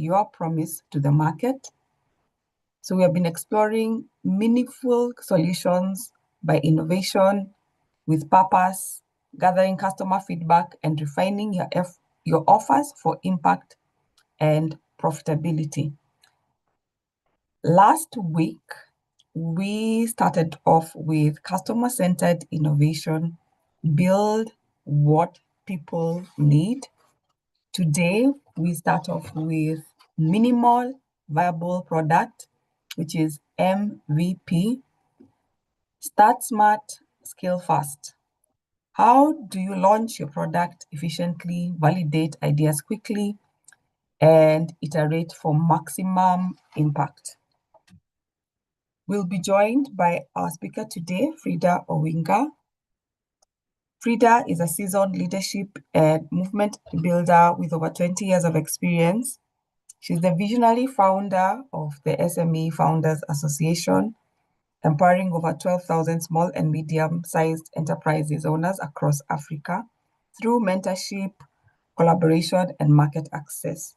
your promise to the market. So we have been exploring meaningful solutions by innovation with purpose, gathering customer feedback, and refining your offers for impact and profitability. Last week, we started off with customer-centered innovation, build what people need. Today, we start off with minimal viable product, which is MVP. Start smart, scale fast. How do you launch your product efficiently, validate ideas quickly, and iterate for maximum impact? We'll be joined by our speaker today, Frida Owinga. Frida is a seasoned leadership and movement builder with over 20 years of experience. She's the visionary founder of the SME Founders Association, empowering over 12,000 small and medium-sized enterprises owners across Africa through mentorship, collaboration, and market access.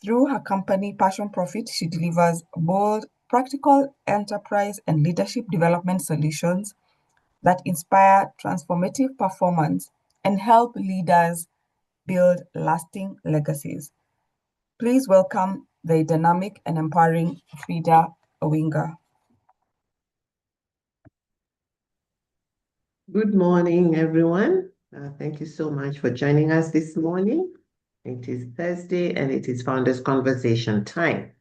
Through her company, Passion Profit, she delivers bold, practical enterprise and leadership development solutions that inspire transformative performance and help leaders build lasting legacies. Please welcome the dynamic and empowering Frida Owinga. Good morning, everyone. Thank you so much for joining us this morning. It is Thursday and it is Founders Conversation time.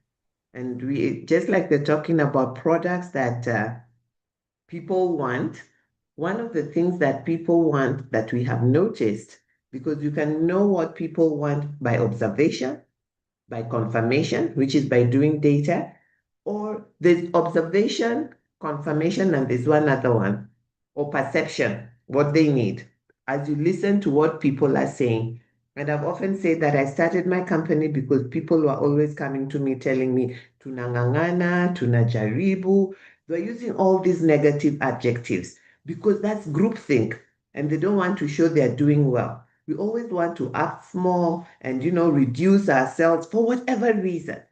And we just like they're talking about products that people want. One of the things that people want that we have noticed, because you can know what people want by observation, by confirmation, which is by doing data, or there's observation, confirmation, and there's one other one, or perception, what they need. As you listen to what people are saying, and I've often said that I started my company because people were always coming to me telling me, tunangangana, tunajaribu. They're using all these negative adjectives because that's groupthink and they don't want to show they're doing well. We always want to act small and, reduce ourselves for whatever reason.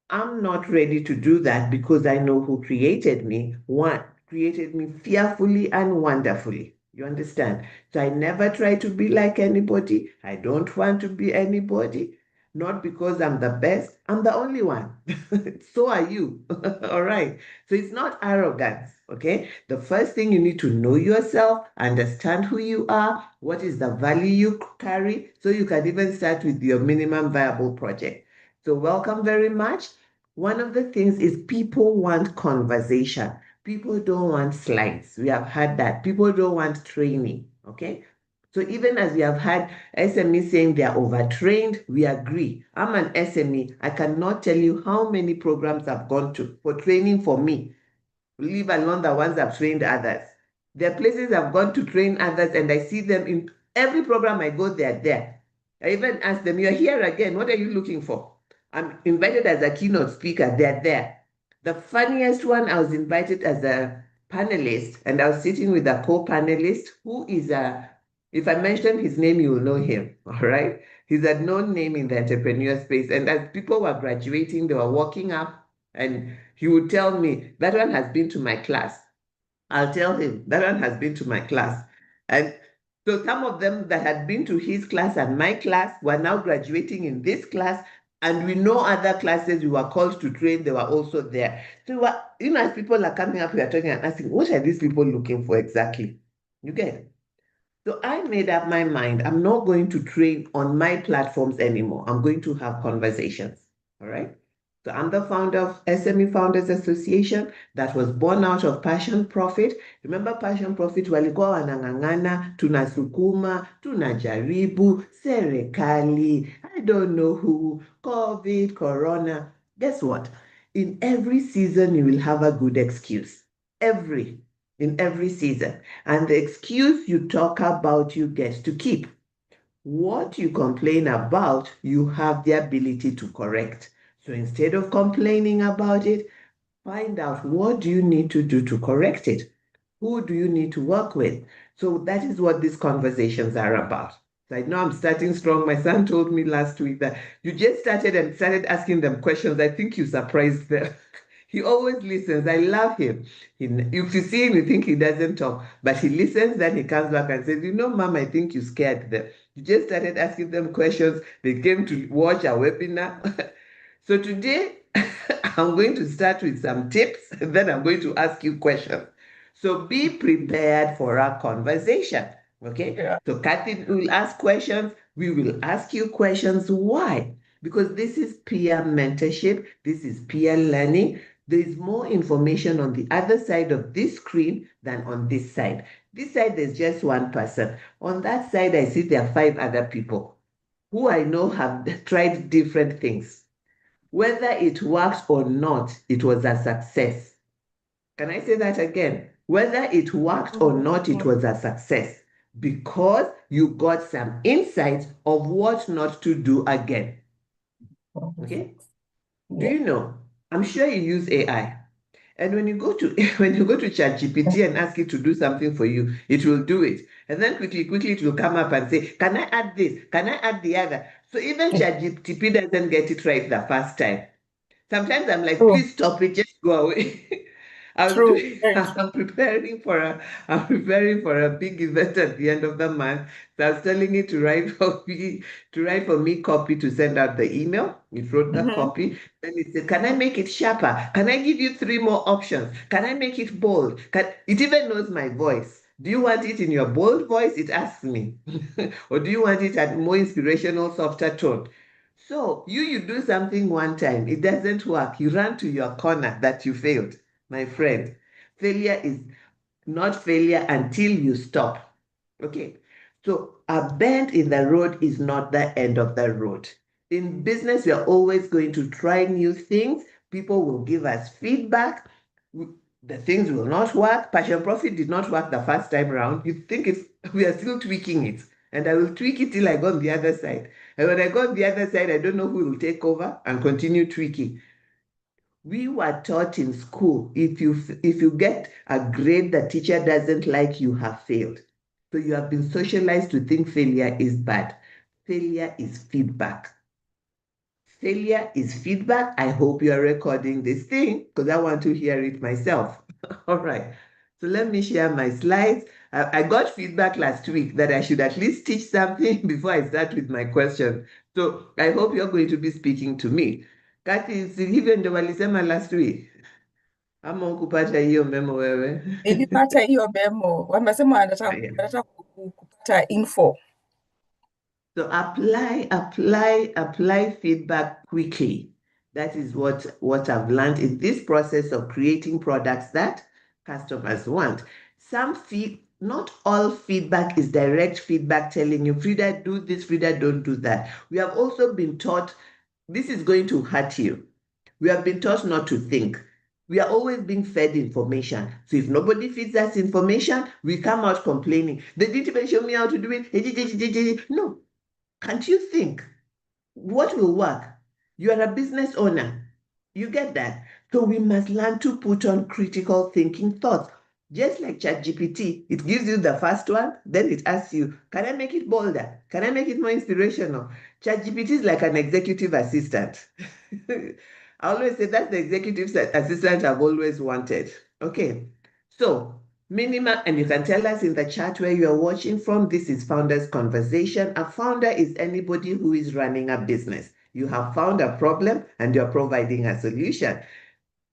I'm not ready to do that because I know who created me. One created me fearfully and wonderfully. You understand? So I never try to be like anybody. I don't want to be anybody. Not because I'm the best. I'm the only one. So are you. All right. So it's not arrogance. Okay. The first thing you need to know yourself, understand who you are, what is the value you carry, so you can even start with your minimum viable project. So welcome very much. One of the things is people want conversation. People don't want slides. We have had that. People don't want training. Okay. So even as we have had SME saying they are overtrained, we agree. I'm an SME. I cannot tell you how many programs I've gone to for training for me, leave alone the ones I've trained others. There are places I've gone to train others and I see them in every program I go, they're there. I even ask them, you're here again. What are you looking for? I'm invited as a keynote speaker. They're there. The funniest one, I was invited as a panelist and I was sitting with a co-panelist who is if I mention his name, you will know him, all right? He's a known name in the entrepreneur space. And as people were graduating, they were walking up and he would tell me, that one has been to my class. I'll tell him, that one has been to my class. And so some of them that had been to his class and my class were now graduating in this class. And we know other classes we were called to train, they were also there. So, as people are coming up, we are talking and asking, what are these people looking for exactly? You get it? So I made up my mind. I'm not going to train on my platforms anymore. I'm going to have conversations. All right. So I'm the founder of SME Founders Association that was born out of Passion Profit. Remember Passion Profit walikuwa wanang'ang'ana, tunasukuma, tunajaribu, serikali, I don't know who, COVID, Corona. Guess what? In every season, you will have a good excuse. In every season. And the excuse you talk about, you get to keep. What you complain about, you have the ability to correct. So instead of complaining about it, find out what do you need to do to correct it? Who do you need to work with? So that is what these conversations are about. So I know I'm starting strong. My son told me last week that you just started asking them questions. I think you surprised them. He always listens. I love him. If you see him, you think he doesn't talk, but he listens. Then he comes back and says, Mom, I think you scared them. You just started asking them questions. They came to watch our webinar. So today, I'm going to start with some tips, and then I'm going to ask you questions. So be prepared for our conversation. Okay? Yeah. So Kathy will ask questions. We will ask you questions. Why? Because this is peer mentorship. This is peer learning. There is more information on the other side of this screen than on this side. This side, there's just one person. On that side, I see there are 5 other people who I know have tried different things. Whether it works or not, it was a success. Can I say that again? Whether it worked or not, it was a success because you got some insights of what not to do again. Okay? Do Yeah. you know? I'm sure you use AI. And when you go to ChatGPT and ask it to do something for you, it will do it. And then quickly it will come up and say, can I add this? Can I add the other? So even ChatGPT doesn't get it right the first time. Sometimes I'm like, True. please stop it, just go away. True. Very true. I'm preparing for a big event at the end of the month. So I was telling it to write for me copy to send out the email. It wrote the Mm-hmm. copy. Then it said, can I make it sharper? Can I give you 3 more options? Can I make it bold? It even knows my voice. Do you want it in your bold voice? It asks me. Or do you want it at more inspirational, softer tone? So you do something one time, it doesn't work. You run to your corner that you failed. My friend, failure is not failure until you stop. Okay. So a bend in the road is not the end of the road. In business, we are always going to try new things. People will give us feedback. The things will not work. Passion Profit did not work the first time around. You think we are still tweaking it. And I will tweak it till I go on the other side. And when I go on the other side, I don't know who will take over and continue tweaking. We were taught in school, if you get a grade the teacher doesn't like, you have failed. So you have been socialized to think failure is bad. Failure is feedback. Failure is feedback. I hope you are recording this thing because I want to hear it myself. All right. So let me share my slides. I got feedback last week that I should at least teach something before I start with my question. So I hope you're going to be speaking to me. Kati, si hivyo ndio walisema last week? Ama ukupata hiyo memo wewe? Nilipata hiyo memo. Wamesema Haya. wanataka kupata info. So apply feedback quickly. That is what I've learned in this process of creating products that customers want. Not all feedback is direct feedback telling you, Frida, do this, Frida, don't do that. We have also been taught this is going to hurt you. We have been taught not to think. We are always being fed information. So if nobody feeds us information, we come out complaining. They didn't even show me how to do it. No, can't you think? What will work? You are a business owner. You get that? So we must learn to put on critical thinking thoughts. Just like ChatGPT, it gives you the first one, then it asks you, can I make it bolder? Can I make it more inspirational? ChatGPT is like an executive assistant. I always say that's the executive assistant I've always wanted. Okay, so minimum, and you can tell us in the chat where you are watching from. This is Founders Conversation. A founder is anybody who is running a business. You have found a problem and you're providing a solution.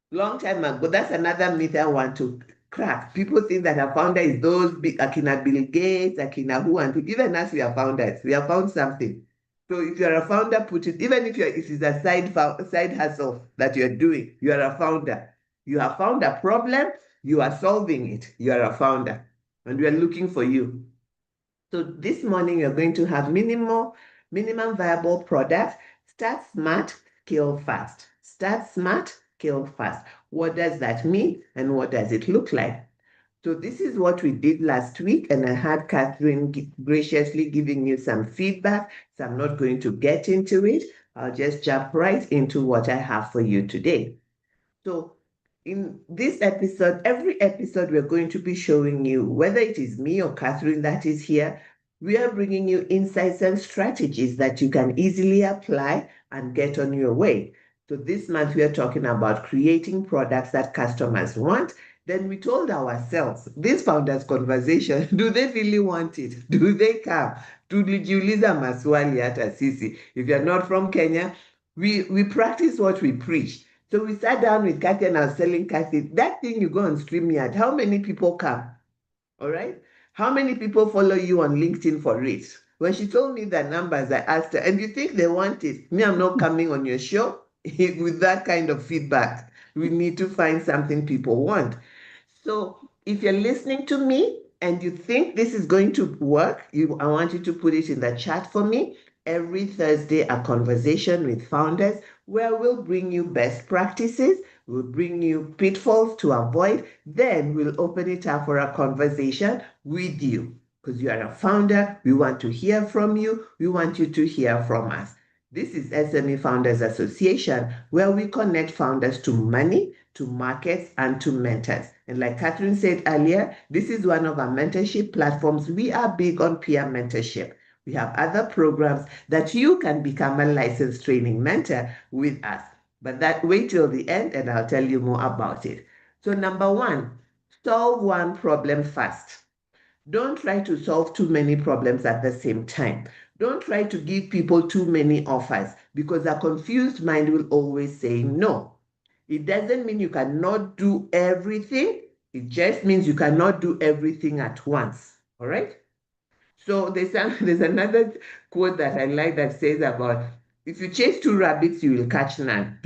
Long time ago, that's another myth I want to crack. People think that a founder is those big, Akina Bill Gates, Akina who, and even us, we are founders. We have found something. So if you're a founder, put it, even if it is a side hustle that you're doing, you are a founder. You have found a problem, you are solving it. You are a founder, and we are looking for you. So this morning, you're going to have minimum viable products. Start smart, scale fast. Start smart, scale fast. What does that mean, and what does it look like? So this is what we did last week, and I had Catherine graciously giving you some feedback. So I'm not going to get into it. I'll just jump right into what I have for you today. So in this episode, every episode, we're going to be showing you, whether it is me or Catherine that is here, We are bringing you insights and strategies that you can easily apply and get on your way. So this month we are talking about creating products that customers want. Then we told ourselves, this founders conversation, do they really want it? Do they come? Tulijiuliza maswali hata sisi. If you're not from Kenya, we practice what we preach. So we sat down with Kathy and I was telling Kathy, that thing you go on StreamYard, how many people come? All right. How many people follow you on LinkedIn for it? When she told me the numbers, I asked her, and you think they want it? Me, I'm not coming on your show with that kind of feedback. We need to find something people want. So if you're listening to me and you think this is going to work, I want you to put it in the chat for me. Every Thursday, a conversation with founders where we'll bring you best practices, we'll bring you pitfalls to avoid, then we'll open it up for a conversation with you. Because you are a founder, we want to hear from you, we want you to hear from us. This is SME Founders Association, where we connect founders to money, to markets, and to mentors. And like Catherine said earlier, this is one of our mentorship platforms. We are big on peer mentorship. We have other programs that you can become a licensed training mentor with us. But wait till the end and I'll tell you more about it. So number one, solve one problem fast. Don't try to solve too many problems at the same time. Don't try to give people too many offers because a confused mind will always say no. It doesn't mean you cannot do everything. It just means you cannot do everything at once. All right? So there's another quote that I like that says about if you chase two rabbits, you will catch none.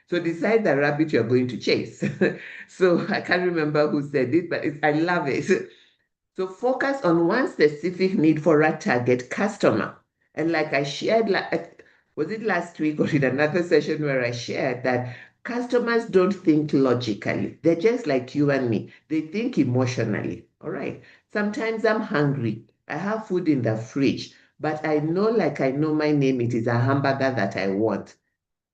So decide the rabbit you're going to chase. So I can't remember who said it, but I love it. So focus on one specific need for a target customer. And like I shared, was it last week or in another session where I shared that customers don't think logically. They're just like you and me. They think emotionally. All right. Sometimes I'm hungry. I have food in the fridge, but I know, like I know my name, it is a hamburger that I want.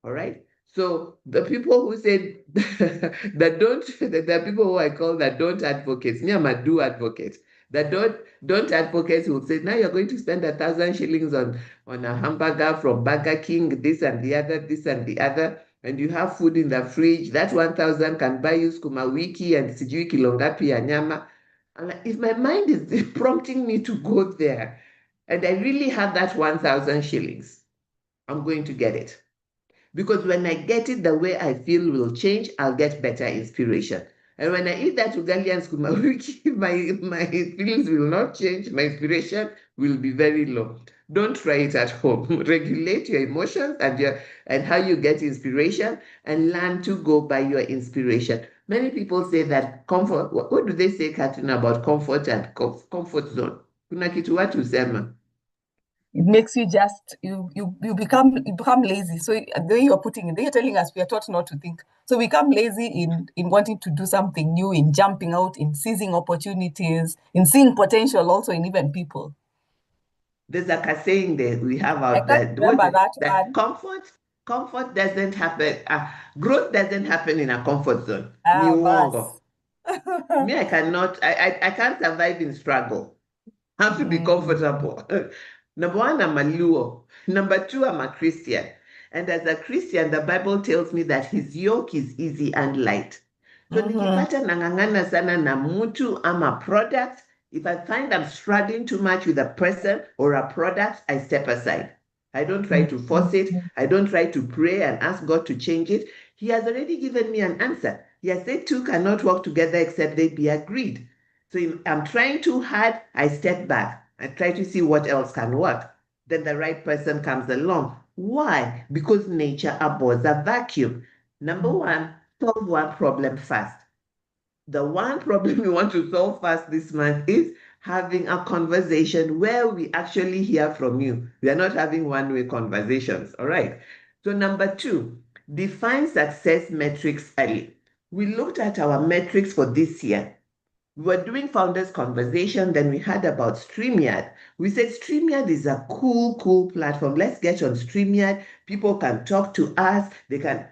All right. So the people who said that don't, the people who I call that don't advocates, me, I'm a do advocate. That don't advocates will say, now you're going to spend 1,000 shillings on a hamburger from Burger King, this and the other, this and the other, and you have food in the fridge. That 1,000 can buy you skuma wiki and sijui kilongapi ya nyama. And if my mind is prompting me to go there, and I really have that 1,000 shillings, I'm going to get it. Because when I get it, the way I feel will change. I'll get better inspiration. And when I eat that ugali and skuma wiki, my feelings will not change. My inspiration will be very low. Don't try it at home. Regulate your emotions and how you get inspiration and learn to go by your inspiration. Many people say that comfort, what do they say, Catherine, about comfort and comfort zone? Kuna kitu watu husema. It makes you just you become lazy. So the way you're putting it, they're telling us we are taught not to think. So we become lazy in wanting to do something new, in jumping out, in seizing opportunities, in seeing potential also in even people. There's like a saying that we have I out can't there. remember that That one. comfort doesn't happen. Growth doesn't happen in a comfort zone. Ni Ah, uongo. bus. Me, I cannot. I can't survive in struggle. I have to be comfortable. Number one, I'm a Luo. Number two, I'm a Christian. And as a Christian, the Bible tells me that his yoke is easy and light. So nikipata nang'ang'ana sana na mtu ama product, if I find I'm struggling too much with a person or a product, I step aside. I don't try to force it. I don't try to pray and ask God to change it. He has already given me an answer. He has said two cannot work together except they be agreed. So if I'm trying too hard, I step back. I try to see what else can work. Then the right person comes along. Why? Because nature abhors a vacuum. Number one, solve one problem fast. The one problem we want to solve fast this month is having a conversation where we actually hear from you. We are not having one-way conversations, all right? So number two, define success metrics early. We looked at our metrics for this year. we were doing Founders Conversation, then we heard about StreamYard. We said StreamYard is a cool platform. Let's get on StreamYard. People can talk to us. We can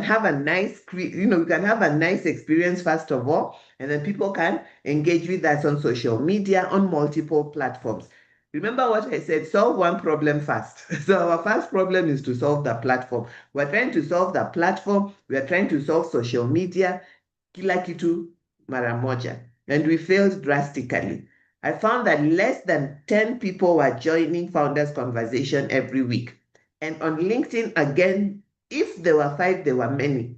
have a nice, we can have a nice experience first of all, and then people can engage with us on social media on multiple platforms. Remember what I said, solve one problem first. So our first problem is to solve the platform. We're trying to solve the platform. We're trying to solve social media, kila kitu mara moja, and we failed drastically. I found that less than 10 people were joining Founders Conversation every week. And on LinkedIn, again, if there were 5, there were many.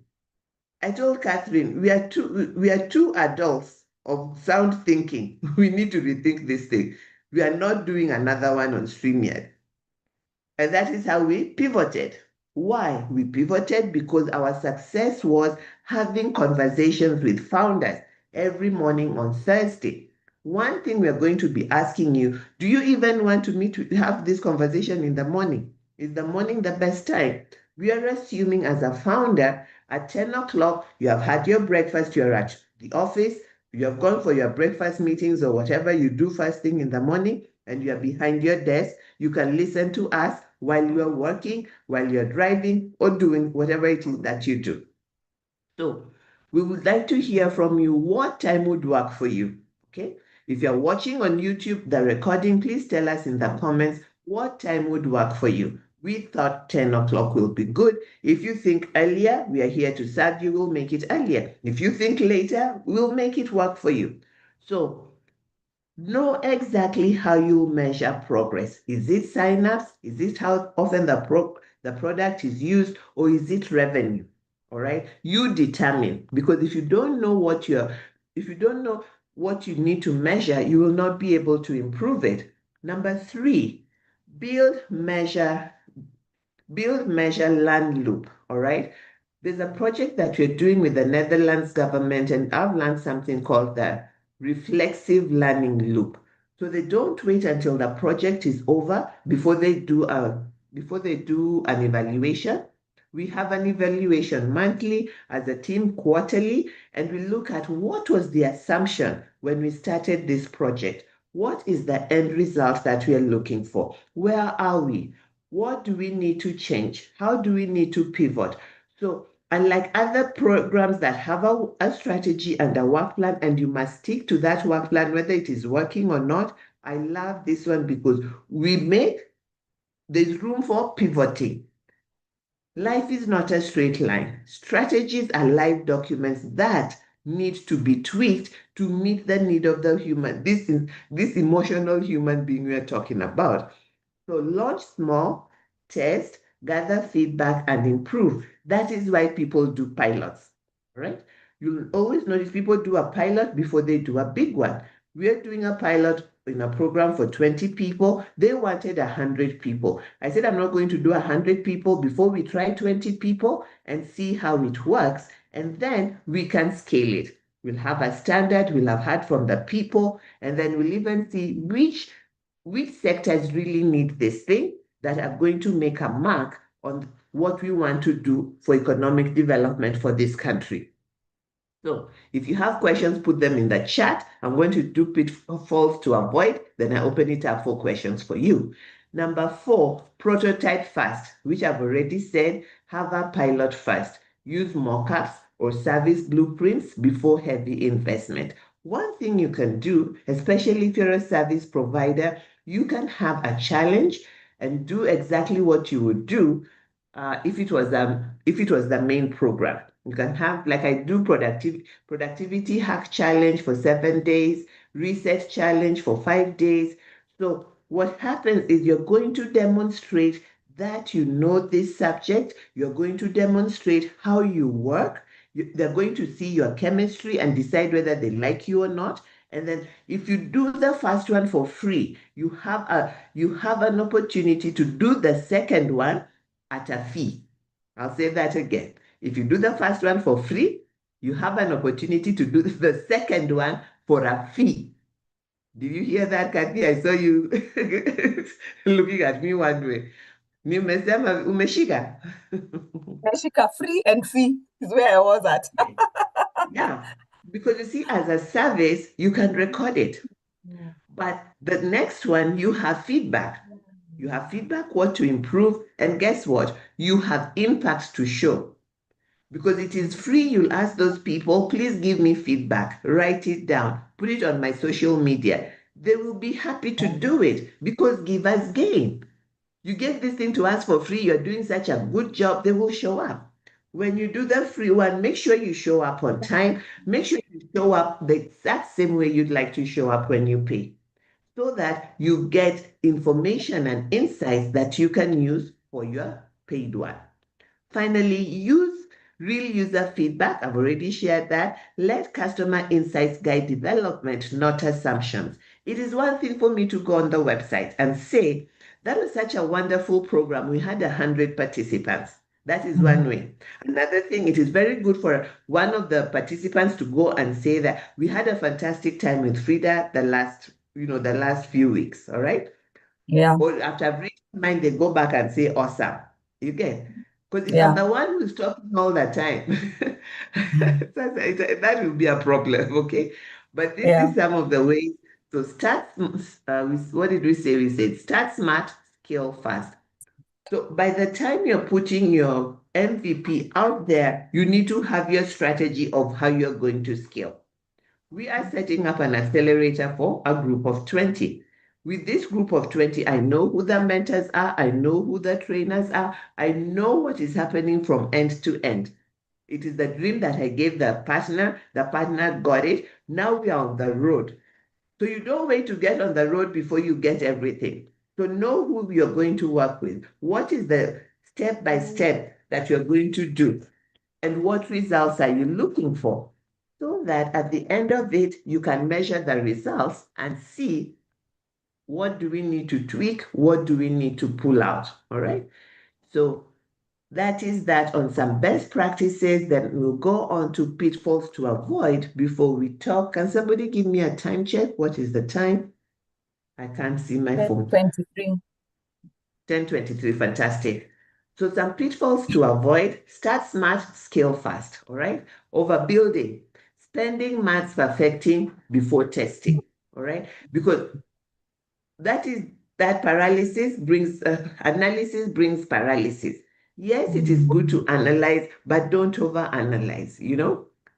I told Catherine, we are two adults of sound thinking. We need to rethink this thing. We are not doing another one on StreamYard. And that is how we pivoted. Why? We pivoted because our success was having conversations with founders every morning on Thursday. One thing we are going to be asking you, do you even want to have this conversation in the morning? Is the morning the best time? We are assuming as a founder at 10 o'clock, you have had your breakfast, you're at the office, you have gone for your breakfast meetings or whatever you do first thing in the morning, and you are behind your desk. You can listen to us while you are working, while you're driving, or doing whatever it is that you do. So we would like to hear from you what time would work for you. Okay. If you're watching on YouTube, the recording, please tell us in the comments what time would work for you. We thought 10 o'clock will be good. If you think earlier, we are here to serve you, we'll make it earlier. If you think later, we'll make it work for you. So know exactly how you measure progress. Is it signups? Is it how often the product is used, or is it revenue? All right. You determine, because if you don't know what you need to measure, you will not be able to improve it. Number 3, build, measure, learn loop. All right. There's a project that we're doing with the Netherlands government, and I've learned something called the reflexive learning loop. So they don't wait until the project is over before they do an evaluation. We have an evaluation monthly, as a team quarterly, and we look at what was the assumption when we started this project. What is the end result that we are looking for? Where are we? What do we need to change? How do we need to pivot? So unlike other programs that have a strategy and a work plan, and you must stick to that work plan whether it is working or not, I love this one because there's room for pivoting. Life is not a straight line. Strategies are live documents that need to be tweaked to meet the need of the human, this emotional human being we are talking about. So launch small, test, gather feedback, and improve. That is why people do pilots, right? You'll always notice people do a pilot before they do a big one. We're doing a pilot in a program for 20 people. They wanted 100 people. I said, I'm not going to do 100 people before we try 20 people and see how it works. And then we can scale it. We'll have a standard, we'll have heard from the people, and then we'll even see which sectors really need this thing that are going to make a mark on what we want to do for economic development for this country. So if you have questions, put them in the chat. I'm going to do pitfalls to avoid, then I open it up for questions for you. Number 4, prototype first, which I've already said, have a pilot first. Use mockups or service blueprints before heavy investment. One thing you can do, especially if you're a service provider, you can have a challenge and do exactly what you would do if it was the main program. You can have, like I do, productivity hack challenge for 7 days, reset challenge for 5 days. So what happens is you're going to demonstrate that you know this subject. You're going to demonstrate how you work. They're going to see your chemistry and decide whether they like you or not. And then if you do the first one for free, you have an opportunity to do the second one at a fee. I'll say that again. If you do the first one for free, you have an opportunity to do the second one for a fee. Did you hear that, Kathy? I saw you looking at me one way. Nimesema umeshika. Umeshika, free and fee is where I was at. Yeah, Because you see, as a service, you can record it. Mm. But the next one, you have feedback. You have feedback, what to improve. And guess what? You have impact to show. Because it is free, you'll ask those people, please give me feedback, write it down, put it on my social media. They will be happy to do it because givers gain. You gave this thing to us for free, you're doing such a good job, they will show up. When you do the free one, make sure you show up on time. Make sure you show up the exact same way you'd like to show up when you pay, so that you get information and insights that you can use for your paid one. Finally, use real user feedback. I've already shared that. Let customer insights guide development, not assumptions. It is one thing for me to go on the website and say, that was such a wonderful program. We had 100 participants. That is one way. Another thing, it is very good for one of the participants to go and say that we had a fantastic time with Frida the last few weeks. All right. Yeah. Or after I've reached mine, they go back and say awesome. You get, because if I'm Yeah. the one who's talking all the time, that will be a problem, okay? But this Yeah. is some of the ways to start. What did we say? We said start smart, scale fast. So by the time you're putting your MVP out there, you need to have your strategy of how you're going to scale. We are setting up an accelerator for a group of 20. With this group of 20, I know who the mentors are, I know who the trainers are, I know what is happening from end to end. It is the dream that I gave the partner got it. Now we are on the road. So you don't wait to get on the road before you get everything. So know who you're going to work with. What is the step by step that you're going to do? And what results are you looking for? So that at the end of it, you can measure the results and see what do we need to tweak, what do we need to pull out, all right? So that is that on some best practices. Then we'll go on to pitfalls to avoid before we talk. Can somebody give me a time check? What is the time? I can't see my phone. 23. 10:23, fantastic. So some pitfalls to avoid: start smart, scale fast, all right? Overbuilding, spending months perfecting before testing, all right? Because that is that analysis brings paralysis. Yes, it is good to analyze, but don't overanalyze,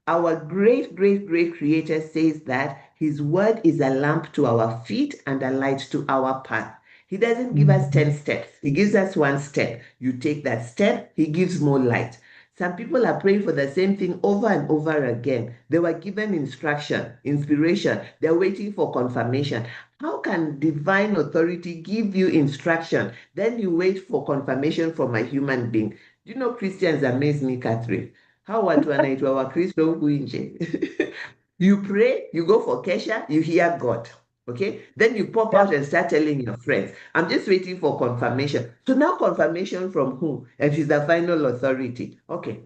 Our great, great, great creator says that his word is a lamp to our feet and a light to our path. He doesn't give us 10 steps. He gives us one step. You take that step, he gives more light. Some people are praying for the same thing over and over again. They were given instruction, inspiration. They're waiting for confirmation. How can divine authority give you instruction, then you wait for confirmation from a human being? Do you know Christians amaze me, Catherine? How watu wanaitwa Wakristo huku nje. You pray, you go for Kesha, you hear God. Okay, then you pop Yeah. out and start telling your friends, I'm just waiting for confirmation. So now confirmation from who? And she's the final authority. Okay,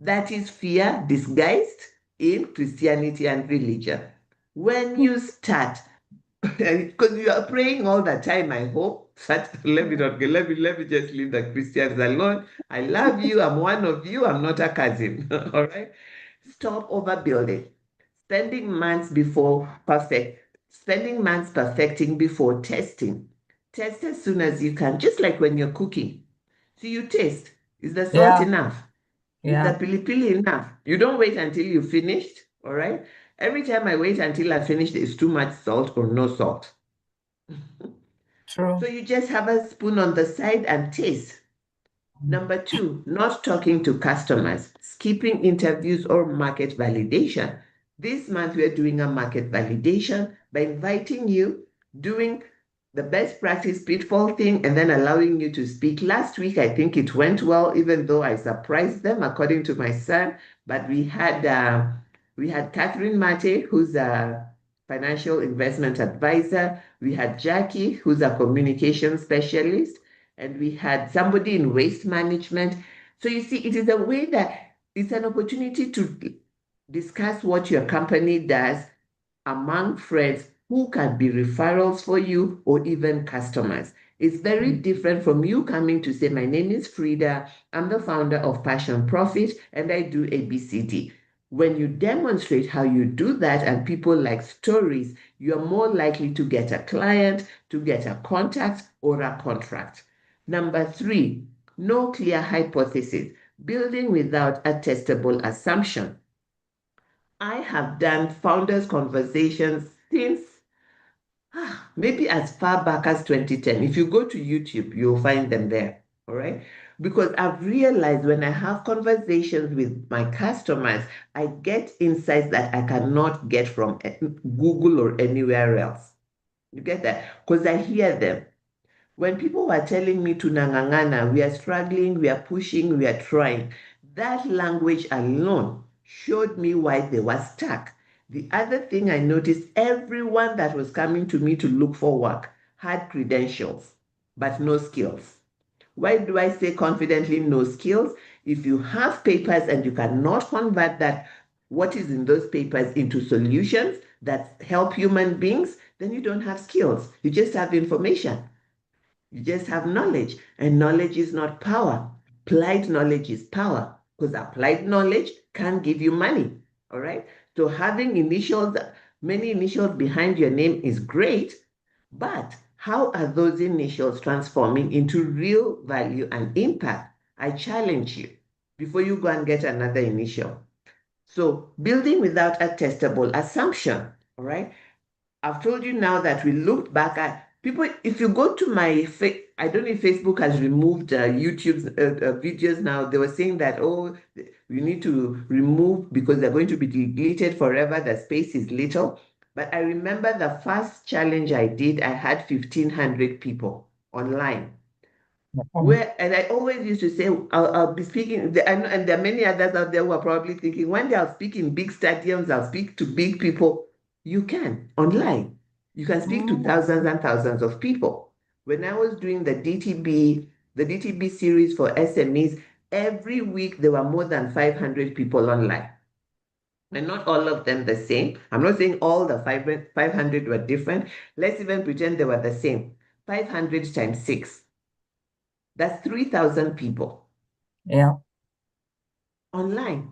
that is fear disguised in Christianity and religion. When you start, because you are praying all the time, I hope. Let me not let me just leave the Christians alone. I love you. I'm one of you. I'm not a cousin. All right. Stop overbuilding. Spending months perfecting before testing. Test as soon as you can, just like when you're cooking. So you taste. Is the salt Yeah. enough? Is the Yeah. pili pili enough? You don't wait until you finished, all right? Every time I wait until I finish, there's too much salt or no salt. So True. you just have a spoon on the side and taste. Number two, not talking to customers, skipping interviews or market validation. This month, we're doing a market validation by inviting you, doing the best practice pitfall thing, and then allowing you to speak. Last week, I think it went well, even though I surprised them, according to my son. But we had Catherine Mate, who's a financial investment advisor. We had Jackie, who's a communication specialist, and we had somebody in waste management. So you see, it is a way that it's an opportunity to discuss what your company does among friends who can be referrals for you or even customers. It's very different from you coming to say, my name is Frida, I'm the founder of Passion Profit, and I do ABCD. When you demonstrate how you do that and people like stories, you're more likely to get a client, to get a contact, or a contract. Number three, no clear hypothesis, building without a testable assumption. I have done founders conversations since maybe as far back as 2010. If you go to YouTube, you'll find them there. All right. Because I've realized when I have conversations with my customers, I get insights that I cannot get from Google or anywhere else. You get that? Because I hear them. When people were telling me to nangangana, we are struggling, we are pushing, we are trying, that language alone showed me why they were stuck. The other thing I noticed, everyone that was coming to me to look for work had credentials, but no skills. Why do I say confidently no skills? If you have papers and you cannot convert that, what is in those papers into solutions that help human beings, then you don't have skills. You just have information. You just have knowledge, and knowledge is not power. Applied knowledge is power because applied knowledge can give you money. All right. So having initials, many initials behind your name is great, but how are those initials transforming into real value and impact? I challenge you before you go and get another initial. So building without a testable assumption. All right. I've told you now that we looked back at people. If you go to my, I don't know if Facebook has removed YouTube's videos now. They were saying that, oh, we need to remove because they're going to be deleted forever. The space is little. But I remember the first challenge I did, I had 1,500 people online. And I always used to say, I'll be speaking, and there are many others out there who are probably thinking, one day I'll speak in big stadiums, I'll speak to big people. You can online. You can speak to thousands and thousands of people. When I was doing the DTB series for SMEs, every week there were more than 500 people online. And not all of them the same. I'm not saying all the 500 were different. Let's even pretend they were the same. 500 times 6. That's 3,000 people. Yeah. Online.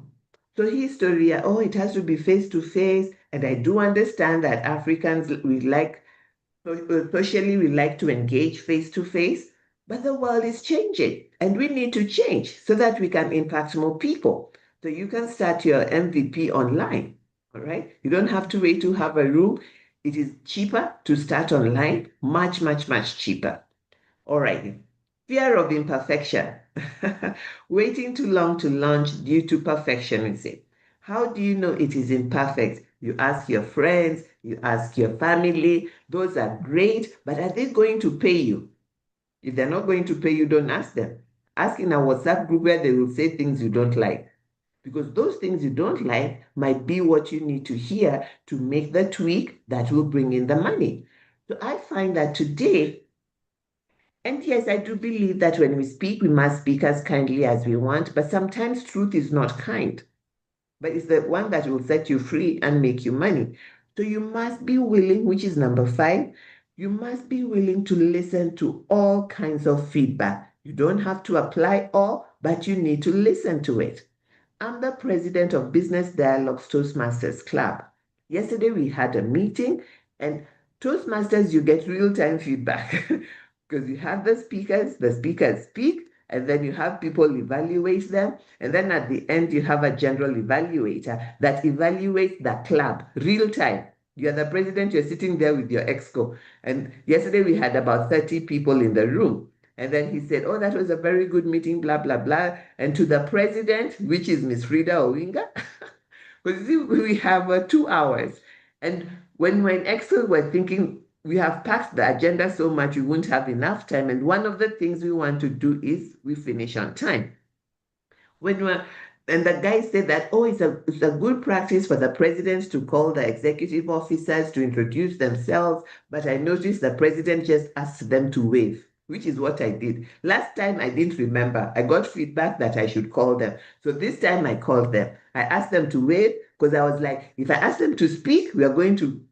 So history, oh, it has to be face to face. And I do understand that Africans, socially, we like to engage face to face. But the world is changing and we need to change so that we can impact more people. So you can start your MVP online. All right. You don't have to wait to have a room. It is cheaper to start online, much, much, much cheaper. All right. Fear of imperfection. Waiting too long to launch due to perfectionism. How do you know it is imperfect? You ask your friends, you ask your family. Those are great, but are they going to pay you? If they're not going to pay you, don't ask them. Ask in a WhatsApp group where they will say things you don't like. Because those things you don't like might be what you need to hear to make the tweak that will bring in the money. So I find that today, and yes, I do believe that when we speak, we must speak as kindly as we want, but sometimes truth is not kind, but it's the one that will set you free and make you money. So you must be willing, which is number 5, you must be willing to listen to all kinds of feedback. You don't have to apply all, but you need to listen to it. I'm the president of Business Dialogues Toastmasters Club. Yesterday we had a meeting, and Toastmasters, you get real-time feedback because you have the speakers speak, and then you have people evaluate them, and then at the end you have a general evaluator that evaluates the club real time. You're the president, you're sitting there with your exco. And yesterday we had about 30 people in the room. And then he said, oh, that was a very good meeting, blah, blah, blah. And to the president, which is Miss Frida Owinga, because we have 2 hours. And when we're in Excel, we're thinking we have packed the agenda so much we won't have enough time. And one of the things we want to do is we finish on time. And the guy said that, oh, it's a good practice for the presidents to call the executive officers to introduce themselves. But I noticed the president just asked them to wave, which is what I did. Last time I didn't remember. I got feedback that I should call them. So this time I called them. I asked them to wave because I was like, if I ask them to speak, we are going to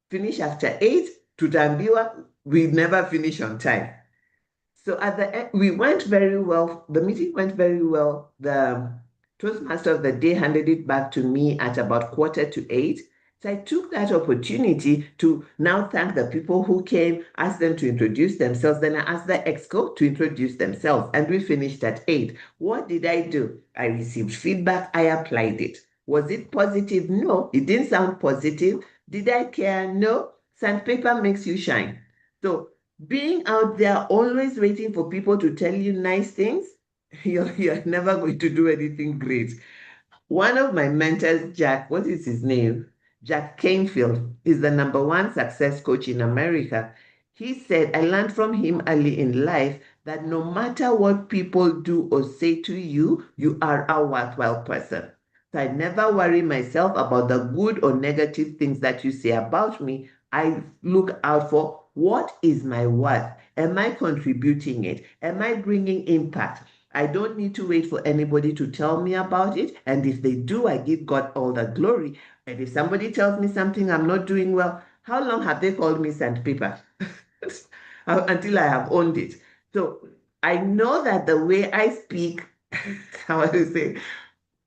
finish after 8. To Tambiwa, we never finish on time. So at the end, we went very well. The meeting went very well. The Toastmaster of the day handed it back to me at about 7:45. So I took that opportunity to now thank the people who came, ask them to introduce themselves. Then I asked the exco to introduce themselves, and we finished at 8. What did I do? I received feedback. I applied it. Was it positive? No, it didn't sound positive. Did I care? No. Sandpaper makes you shine. So being out there always waiting for people to tell you nice things, you're never going to do anything great. One of my mentors, Jack, what is his name? Jack Canfield is the #1 success coach in America. He said, I learned from him early in life that no matter what people do or say to you, you are a worthwhile person. So I never worry myself about the good or negative things that you say about me. I look out for what is my worth? Am I contributing it? Am I bringing impact? I don't need to wait for anybody to tell me about it. And if they do, I give God all the glory. And if somebody tells me something I'm not doing well, how long have they called me sandpaper? Until I have owned it. So I know that the way I speak, how do you say,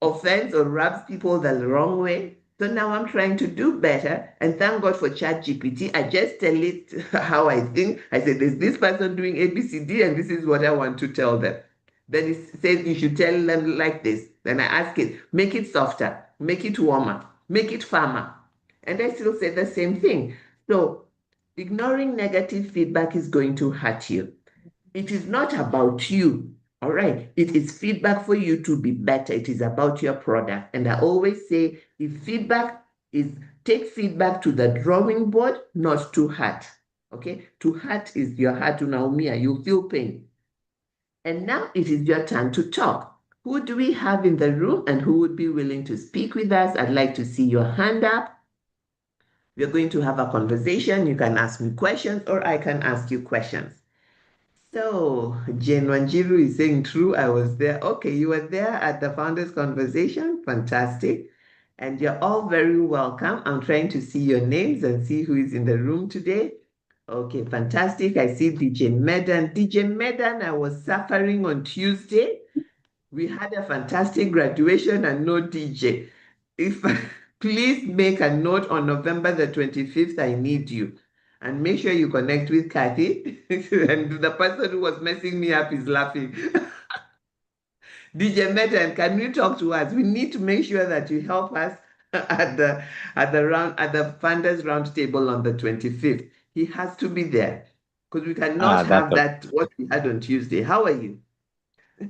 offends or rubs people the wrong way. So now I'm trying to do better. And thank God for ChatGPT. I just tell it how I think. I say, there's this person doing ABCD, and this is what I want to tell them. Then it says you should tell them like this. Then I ask it, make it softer, make it warmer, make it firmer. And I still say the same thing. So ignoring negative feedback is going to hurt you. It is not about you. All right. It is feedback for you to be better. It is about your product. And I always say, if feedback is, take feedback to the drawing board, not to heart. Okay. To heart is your heart to naumia. You feel pain. And now it is your turn to talk. Who do we have in the room and who would be willing to speak with us? I'd like to see your hand up. We're going to have a conversation. You can ask me questions or I can ask you questions. So, Jane Wanjiru is saying, true, I was there. Okay, you were there at the Founders Conversation. Fantastic. And you're all very welcome. I'm trying to see your names and see who is in the room today. Okay, fantastic. I see DJ Medan. DJ Medan, I was suffering on Tuesday. We had a fantastic graduation and no DJ. If please make a note on November the 25th, I need you. And make sure you connect with Kathy. And the person who was messing me up is laughing. DJ Medan, can you talk to us? We need to make sure that you help us at the funders roundtable on the 25th. He has to be there because we cannot have that what we had on Tuesday. How are you?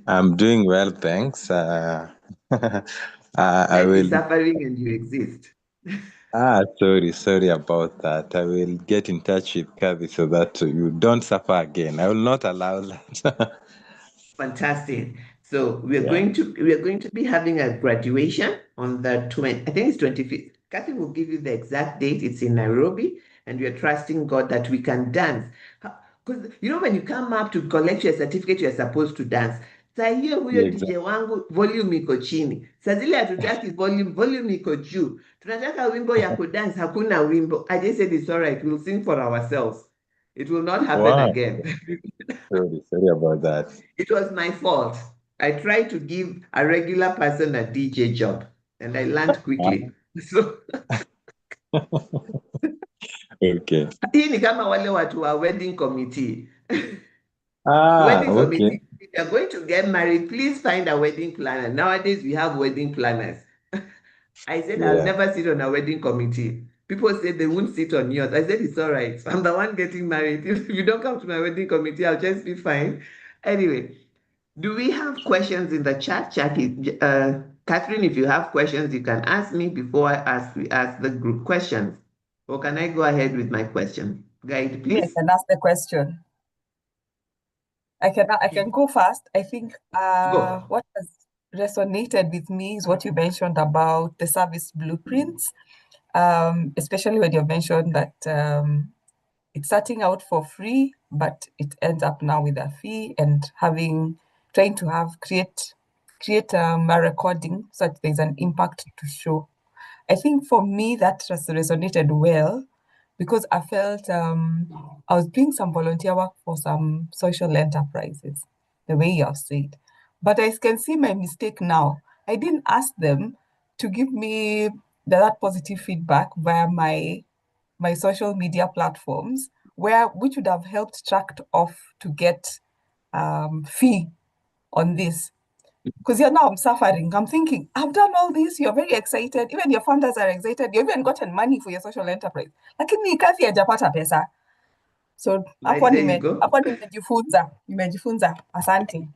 I'm doing well, thanks. I will will. Suffering and you exist. Sorry about that. I will get in touch with Kathy so that you don't suffer again. I will not allow that. Fantastic. So we are going to be having a graduation on the 20, I think it's 25th. Kathy will give you the exact date. It's in Nairobi, and we are trusting God that we can dance. Because when you come up to collect your certificate, you're supposed to dance. Saa hiyo huyo DJ wangu volume iko chini. Saa zile hatutaki volume iko juu. Tunataka wimbo ya kudance, hakuna wimbo. I just said it's all right. We'll sing for ourselves. It will not happen again. Sorry about that. It was my fault. I tried to give a regular person a DJ job and I learned quickly. So okay. Hii ni kama wale watu wa wedding committee. Wedding committee, if you're going to get married, please find a wedding planner. Nowadays, we have wedding planners. I said, I'll never sit on a wedding committee. People said they won't sit on yours. I said, it's all right. I'm the one getting married. If you don't come to my wedding committee, I'll just be fine. Anyway, do we have questions in the chat? Catherine, if you have questions, you can ask me before we ask the group questions. Or can I go ahead with my question? Guide, please. Yes, and ask the question. I can go fast. I think what has resonated with me is what you mentioned about the service blueprints, especially when you mentioned that it's starting out for free, but it ends up now with a fee, and trying to create a recording so that there's an impact to show. I think for me that has resonated well because I felt I was doing some volunteer work for some social enterprises, the way you have said. But I can see my mistake now I didn't ask them to give me that positive feedback via my social media platforms, which would have helped tracked off to get fee on this. Because now I'm suffering. I'm thinking, I've done all this. You're very excited. Even your founders are excited. You've even gotten money for your social enterprise. Lakini kazi hajapata pesa. So Right, there you go. hapo nimejifunza. Asante.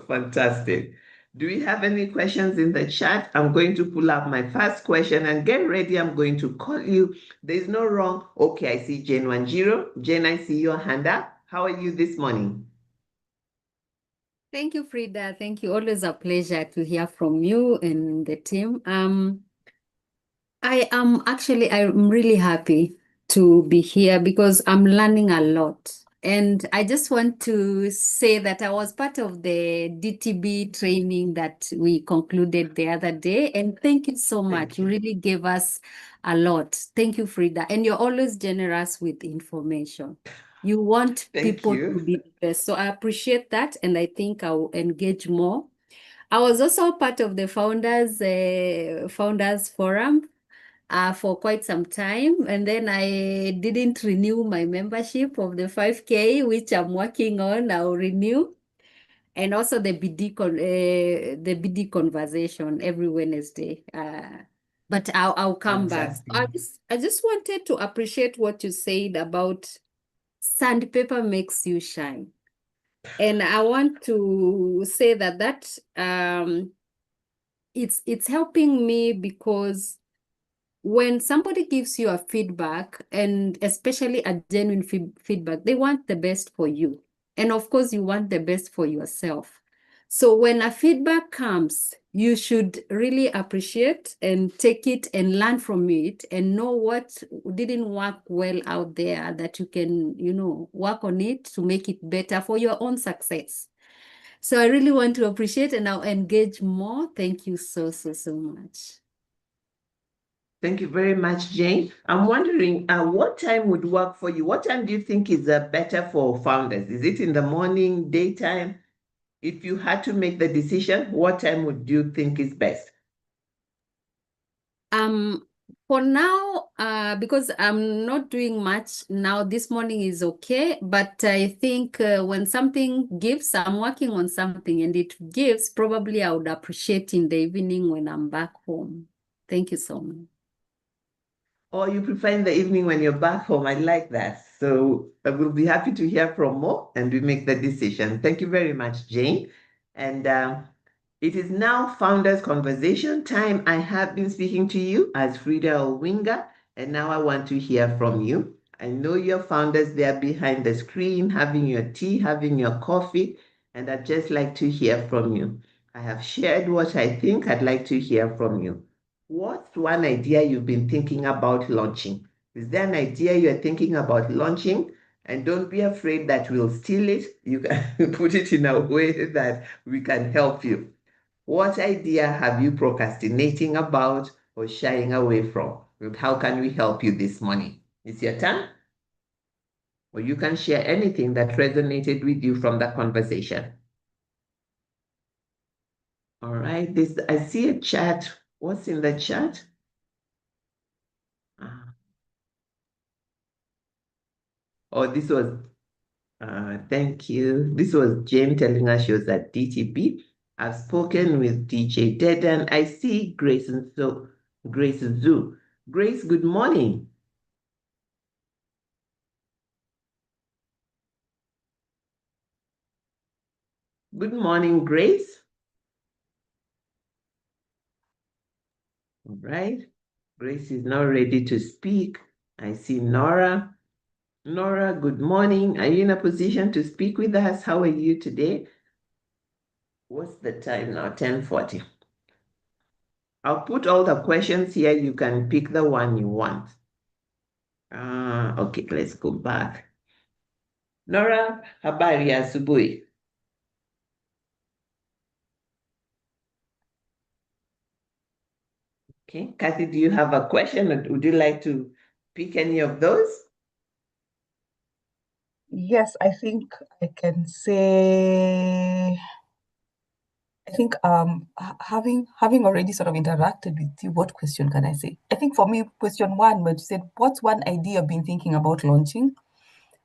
Fantastic. Do we have any questions in the chat? I'm going to pull up my first question and get ready. I'm going to call you. There's no wrong. Okay, I see Jane Wanjiro. Jane, I see your hand up. How are you this morning? Thank you, Frida. Thank you. Always a pleasure to hear from you and the team. I'm really happy to be here because I'm learning a lot. And I just want to say that I was part of the DTB training that we concluded the other day. And thank you so much. You really gave us a lot. Thank you, Frida. And you're always generous with information. You want people to be the best. So I appreciate that. And I think I'll engage more. I was also part of the Founders Forum for quite some time. And then I didn't renew my membership of the 5K, which I'm working on. I'll renew. And also the BD conversation every Wednesday. But I'll come back. I just wanted to appreciate what you said about sandpaper makes you shine. And I want to say that it's helping me because when somebody gives you a feedback, and especially a genuine feedback, they want the best for you. And of course, you want the best for yourself. So when a feedback comes, you should really appreciate and take it and learn from it and know what didn't work well out there that you can, work on it to make it better for your own success. So I really want to appreciate and I'll engage more. Thank you so much. Thank you very much, Jane. I'm wondering what time would work for you? What time do you think is better for founders? Is it in the morning, daytime? If you had to make the decision, what time would you think is best? For now, because I'm not doing much now, this morning is okay. But I think when something gives, I'm working on something and it gives, probably I would appreciate in the evening when I'm back home. Thank you so much. Or you prefer in the evening when you're back home? I like that. So I will be happy to hear from more and we make the decision. Thank you very much, Jane. And it is now Founders Conversation time. I have been speaking to you as Frida Owinga, and now I want to hear from you. I know your founders there behind the screen, having your tea, having your coffee, and I'd just like to hear from you. I have shared what I think. I'd like to hear from you. What's one idea you've been thinking about launching? Is there an idea you're thinking about launching? And don't be afraid that we'll steal it. You can put it in a way that we can help you. What idea have you procrastinating about or shying away from? How can we help you this morning? It's your turn. Or you can share anything that resonated with you from the conversation. All right, I see a chat. What's in the chat? Oh, this was, thank you. This was Jane telling us she was at DTB. I've spoken with DJ Dedan. I see Grace and so Grace Zoo. Grace, good morning. Good morning, Grace. All right. Grace is now ready to speak. I see Nora. Nora, good morning. Are you in a position to speak with us? How are you today? What's the time now? 10:40. I'll put all the questions here. You can pick the one you want. Okay, let's go back. Nora, habari ya asubuhi. Okay, Kathy, do you have a question or would you like to pick any of those? Yes, I think I can say think having already sort of interacted with you, what question can I say? I think for me, question one, when you said, what's one idea you've been thinking about launching?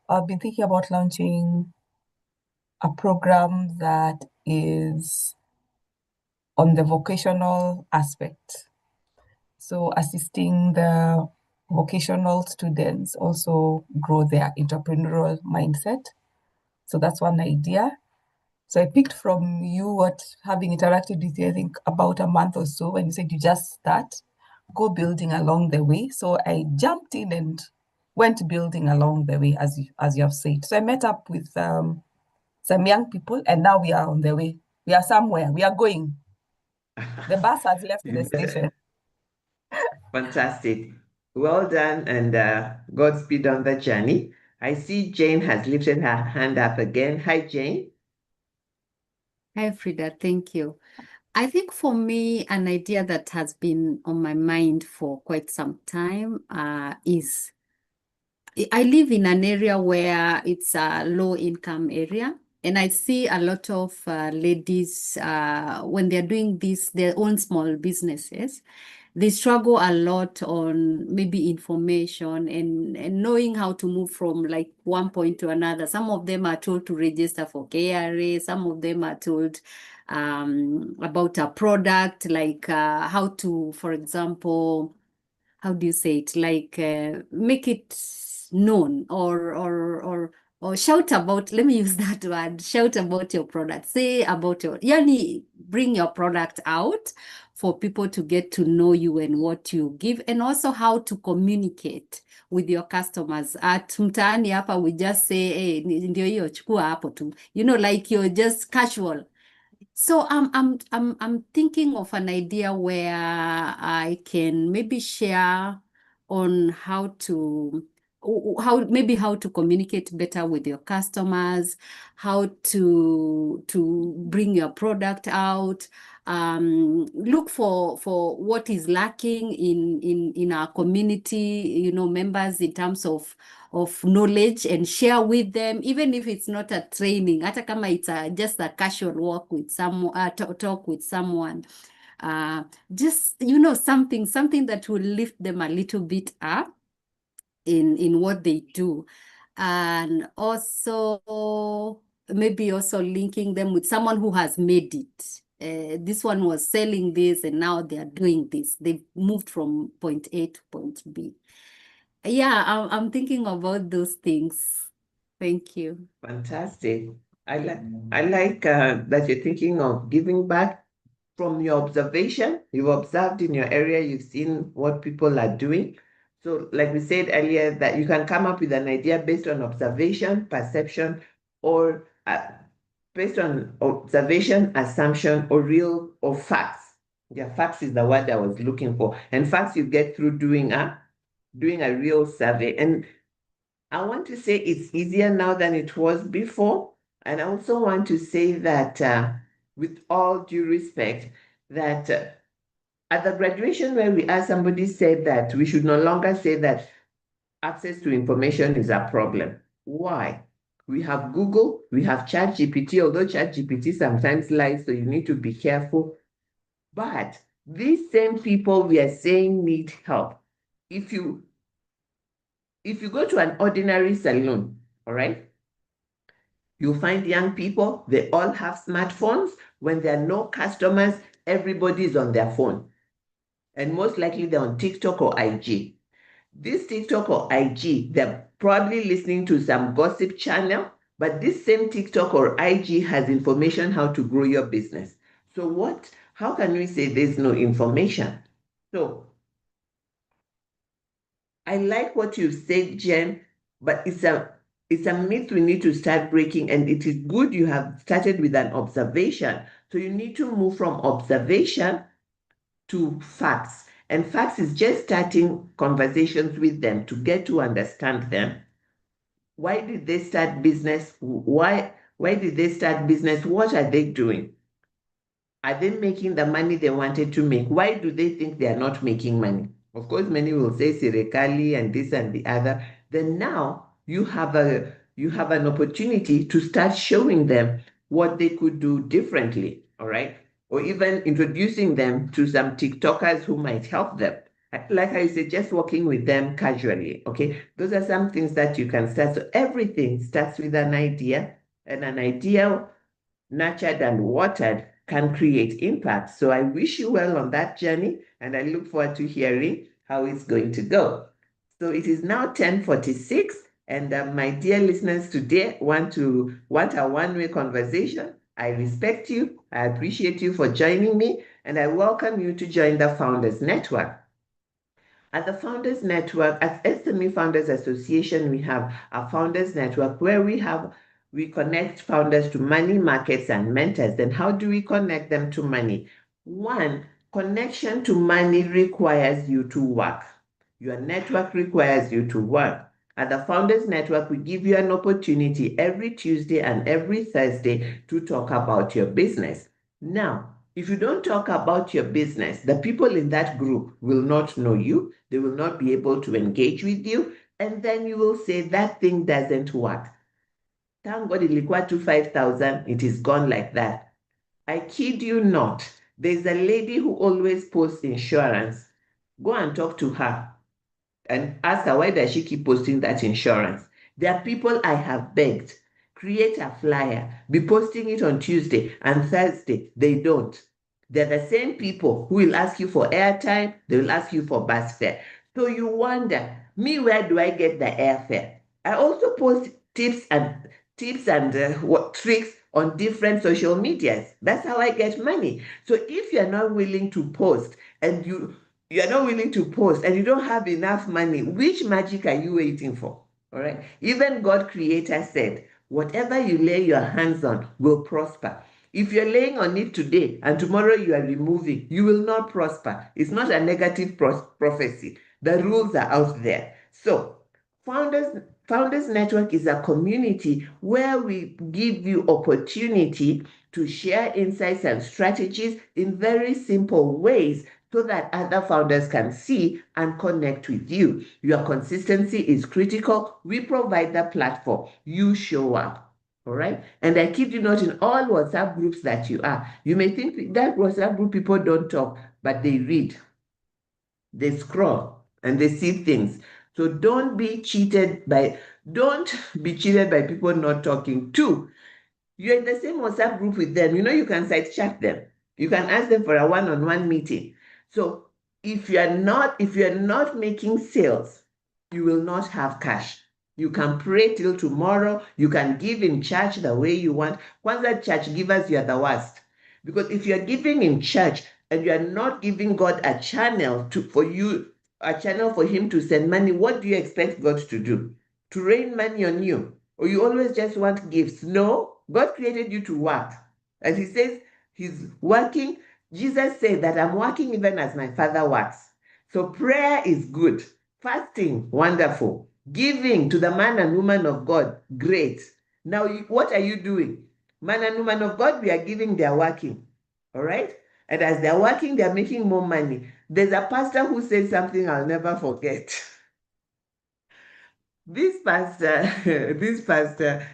I've been thinking about launching a program that is on the vocational aspect. So assisting the vocational students also grow their entrepreneurial mindset. So that's one idea. So I picked from you what, having interacted with you, I think about a month or so, when you said you just start, go building along the way. So I jumped in and went building along the way, as you have said. So I met up with some young people, and now we are on the way. We are somewhere. We are going. The bus has left the station. Fantastic. Well done, and Godspeed on the journey. I see Jane has lifted her hand up again. Hi, Jane. Hi, Frida. Thank you. I think for me, an idea that has been on my mind for quite some time is I live in an area where it's a low income area. And I see a lot of ladies when they're doing their own small businesses, they struggle a lot on maybe information and knowing how to move from like one point to another. Some of them are told to register for KRA. Some of them are told about a product, like how to, for example, how do you say it? Like make it known or shout about, let me use that word, shout about your product, say about yani bring your product out for people to get to know you and what you give, and also how to communicate with your customers. At mtaani hapa we just say, hey, ndio hiyo chukua hapo tu, like you're just casual. So I'm thinking of an idea where I can maybe share on how to communicate better with your customers, how to bring your product out, look for what is lacking in our community, members, in terms of knowledge, and share with them, even if it's not a training, hata kama it's just a casual walk with someone, talk with someone, just something that will lift them a little bit up in what they do. And also maybe also linking them with someone who has made it. This one was selling this and now they are doing this. They've moved from point A to point B. Yeah, I'm thinking about those things. Thank you. Fantastic. I like that you're thinking of giving back from your observation. You've observed in your area, you've seen what people are doing. So like we said earlier, that you can come up with an idea based on observation, perception, or based on observation, assumption, or real or facts. Yeah, facts is the word I was looking for. And facts you get through doing a real survey. And I want to say it's easier now than it was before. And I also want to say that with all due respect, that at the graduation where we are, somebody said that we should no longer say that access to information is a problem. Why? We have Google, we have ChatGPT, although ChatGPT sometimes lies, so you need to be careful. But these same people we are saying need help. If you go to an ordinary salon, all right, you'll find young people, they all have smartphones. When there are no customers, everybody is on their phone. And most likely they're on TikTok or IG. This TikTok or IG, they're probably listening to some gossip channel, but this same TikTok or IG has information how to grow your business. So how can we say there's no information? So I like what you said, Jen, but it's a myth we need to start breaking, and it is good you have started with an observation. So you need to move from observation to facts. And facts is just starting conversations with them to get to understand them. Why did they start business? Why did they start business? What are they doing? Are they making the money they wanted to make? Why do they think they are not making money? Of course, many will say Sirekali and this and the other. Then now you have an opportunity to start showing them what they could do differently. All right. or even introducing them to some TikTokers who might help them. Like I said, just working with them casually. Okay. Those are some things that you can start. So everything starts with an idea, and an idea nurtured and watered can create impact. So I wish you well on that journey, and I look forward to hearing how it's going to go. So it is now 10:46, and my dear listeners today want a one-way conversation. I respect you. I appreciate you for joining me, and I welcome you to join the Founders Network. At the Founders Network, at SME Founders Association, we have a Founders Network where we connect founders to money, markets, and mentors. Then how do we connect them to money? One, connection to money requires you to work. Your network requires you to work. At the Founders Network, we give you an opportunity every Tuesday and every Thursday to talk about your business. Now, if you don't talk about your business, the people in that group will not know you. They will not be able to engage with you. And then you will say that thing doesn't work. Thank God ilikuwa to 5,000. It is gone like that. I kid you not. There's a lady who always posts insurance. Go and talk to her and ask her, why does she keep posting that insurance? There are people I have begged, create a flyer, be posting it on Tuesday and Thursday. They don't. They're the same people who will ask you for airtime, they will ask you for bus fare. So you wonder, me, where do I get the airfare? I also post tips and tricks on different social medias. That's how I get money. So if you're not willing to post and you're not willing to post and you don't have enough money, which magic are you waiting for? All right. Even God Creator said, whatever you lay your hands on will prosper. If you're laying on it today and tomorrow you are removing, you will not prosper. It's not a negative prophecy. The rules are out there. So, Founders Network is a community where we give you opportunity to share insights and strategies in very simple ways so that other founders can see and connect with you. Your consistency is critical. We provide the platform. You show up. All right. And I kid you not, in all WhatsApp groups that you are, you may think that WhatsApp group people don't talk, but they read, they scroll, and they see things. So don't be cheated by people not talking. Two, you're in the same WhatsApp group with them. You can side chat them. You can ask them for a one-on-one meeting. So if you're not making sales, you will not have cash. You can pray till tomorrow. You can give in church the way you want. Kwanzaa church givers, you are the worst. Because if you're giving in church and you are not giving God a channel for him to send money, what do you expect God to do? To rain money on you? Or you always just want gifts? No, God created you to work. And he says he's working. Jesus said that I'm working even as my Father works. So prayer is good. Fasting, wonderful. Giving to the man and woman of God, great. Now, what are you doing? Man and woman of God, we are giving, they are working. All right? And as they're working, they're making more money. There's a pastor who said something I'll never forget. This pastor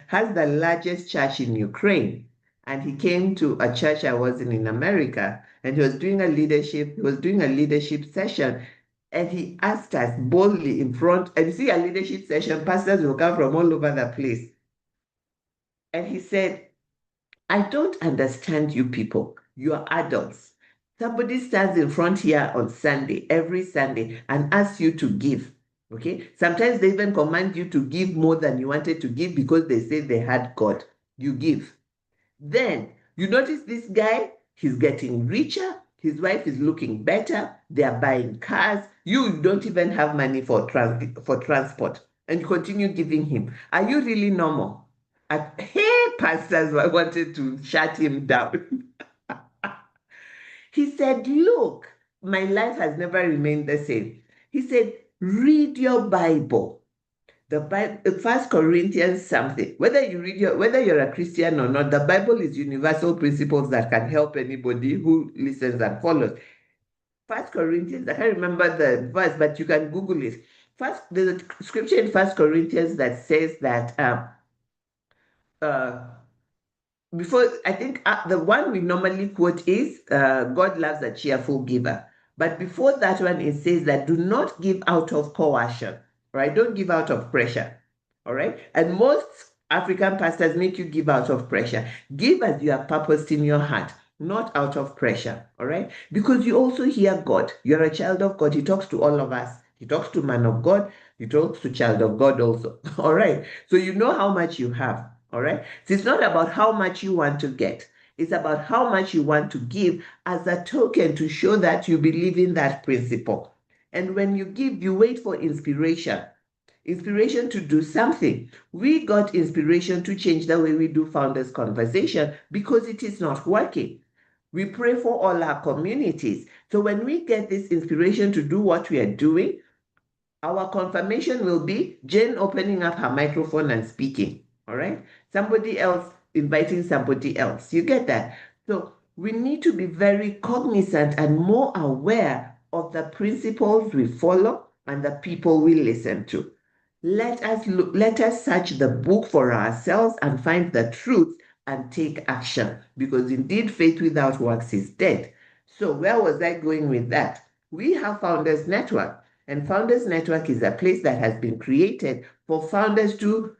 has the largest church in Ukraine. And he came to a church I was in America, and he was doing a leadership session. And he asked us boldly in front, and you see, a leadership session, pastors will come from all over the place. And he said, I don't understand you people. You are adults. Somebody stands in front here on Sunday, every Sunday, and asks you to give. Okay? Sometimes they even command you to give more than you wanted to give because they say they had God. You give. Then you notice this guy, he's getting richer. His wife is looking better. They are buying cars. You don't even have money for transport, and you continue giving him. Are you really normal? Hey, pastors, I wanted to shut him down. He said, look, my life has never remained the same. He said, read your Bible. The Bible, 1 Corinthians something. Whether you're a Christian or not, the Bible is universal principles that can help anybody who listens and follows. 1 Corinthians, I can't remember the verse, but you can Google it. There's a scripture in 1 Corinthians that says that before, I think the one we normally quote is God loves a cheerful giver. But before that one, it says that do not give out of coercion, right? Don't give out of pressure, all right? And most African pastors make you give out of pressure. Give as you have purposed in your heart, not out of pressure, all right? Because you also hear God. You're a child of God. He talks to all of us. He talks to man of God. He talks to child of God also, all right? So you know how much you have. All right. So it's not about how much you want to get. It's about how much you want to give as a token to show that you believe in that principle. And when you give, you wait for inspiration. Inspiration to do something. We got inspiration to change the way we do Founders Conversation because it is not working. We pray for all our communities. So when we get this inspiration to do what we are doing, our confirmation will be Jane opening up her microphone and speaking. All right. Somebody else inviting somebody else. You get that? So we need to be very cognizant and more aware of the principles we follow and the people we listen to. Let us search the book for ourselves and find the truth and take action, because indeed faith without works is dead. So where was I going with that? We have Founders Network, and Founders Network is a place that has been created for founders to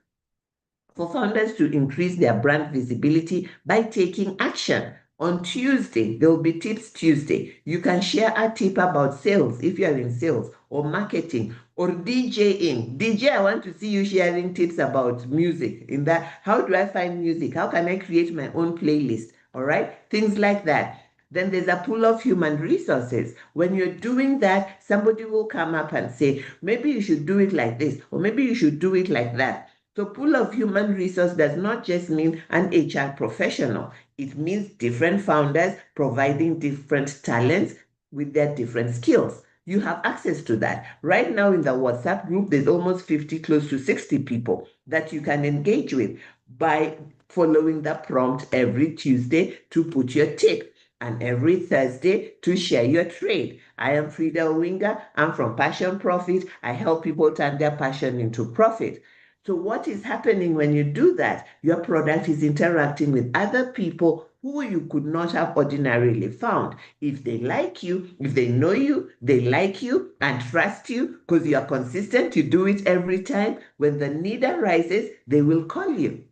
increase their brand visibility by taking action. On Tuesday, there will be Tips Tuesday. You can share a tip about sales if you are in sales, or marketing, or DJing. DJ, I want to see you sharing tips about music. In that, how do I find music? How can I create my own playlist? All right, things like that. Then there's a pool of human resources. When you're doing that, somebody will come up and say, maybe you should do it like this, or maybe you should do it like that. So pool of human resource does not just mean an HR professional. It means different founders providing different talents with their different skills. You have access to that. Right now in the WhatsApp group, there's almost 50, close to 60 people that you can engage with by following the prompt every Tuesday to put your tip, and every Thursday to share your trade. I am Frida Owinga. I'm from Passion Profit. I help people turn their passion into profit. So what is happening when you do that? Your product is interacting with other people who you could not have ordinarily found. If they like you, if they know you, they like you and trust you because you are consistent, you do it every time. When the need arises, they will call you.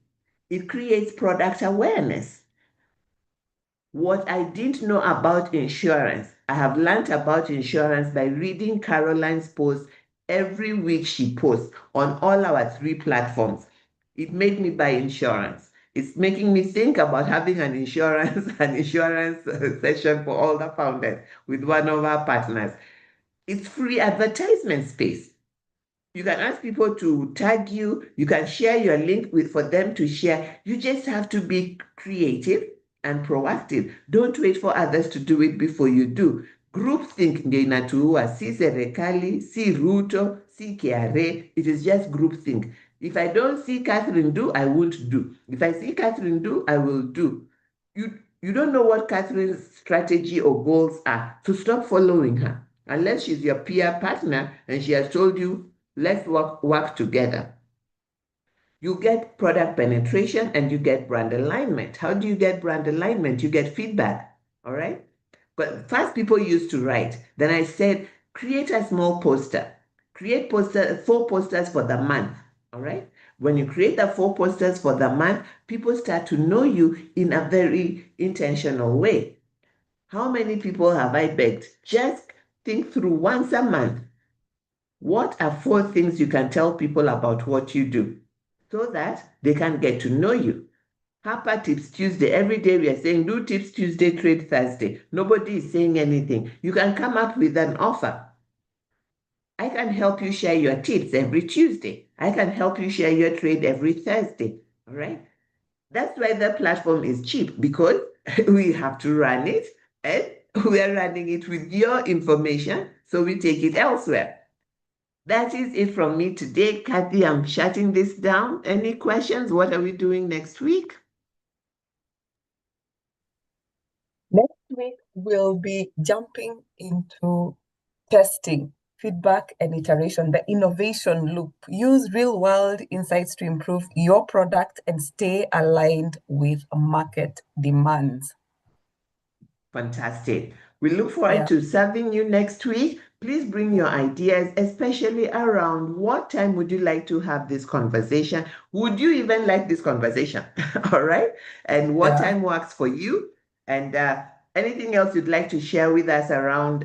It creates product awareness. What I didn't know about insurance, I have learned about insurance by reading Caroline's posts every week she posts on all our 3 platforms. It made me buy insurance. It's making me think about having an insurance session for all the founders with one of our partners. It's free advertisement space. You can ask people to tag you. You can share your link for them to share. You just have to be creative and proactive. Don't wait for others to do it before you do. Groupthink ndio inatuua, si serikali, si Ruto, si KRA. It is just groupthink. If I don't see Catherine do, I won't do. If I see Catherine do, I will do. You don't know what Catherine's strategy or goals are, so stop following her. Unless she's your peer partner and she has told you, let's work together. You get product penetration and you get brand alignment. How do you get brand alignment? You get feedback, all right? But first people used to write. Then I said, create a small poster. Create 4 posters for the month, all right? When you create the 4 posters for the month, people start to know you in a very intentional way. How many people have I begged? Just think through once a month. What are 4 things you can tell people about what you do so that they can get to know you? Harper Tips Tuesday. Every day we are saying do Tips Tuesday, Trade Thursday. Nobody is saying anything. You can come up with an offer. I can help you share your tips every Tuesday. I can help you share your trade every Thursday. All right. That's why the platform is cheap, because we have to run it and we are running it with your information. So we take it elsewhere. That is it from me today. Kathy, I'm shutting this down. Any questions? What are we doing next week? Next week, we'll be jumping into testing feedback and iteration, the innovation loop. Use real-world insights to improve your product and stay aligned with market demands. Fantastic. We look forward Yeah. to serving you next week. Please bring your ideas, especially around what time would you like to have this conversation? Would you even like this conversation? All right. And what Yeah. time works for you? And anything else you'd like to share with us around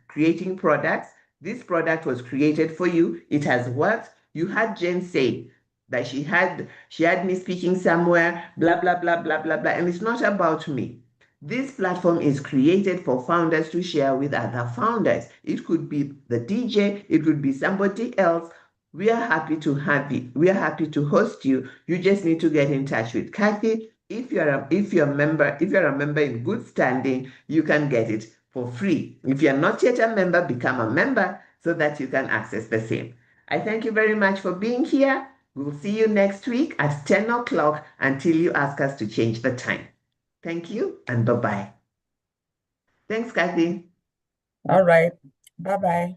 creating products? This product was created for you. It has worked. You had Jen say that she had me speaking somewhere, blah, blah, blah, blah, blah, blah. And it's not about me. This platform is created for founders to share with other founders. It could be the DJ, it could be somebody else. We are happy to have you. We are happy to host you. You just need to get in touch with Kathy. If you're a member in good standing, you can get it for free. If you're not yet a member, become a member so that you can access the same. I thank you very much for being here. We'll see you next week at 10 o'clock until you ask us to change the time. Thank you and bye-bye. Thanks, Kathy. All right. Bye-bye.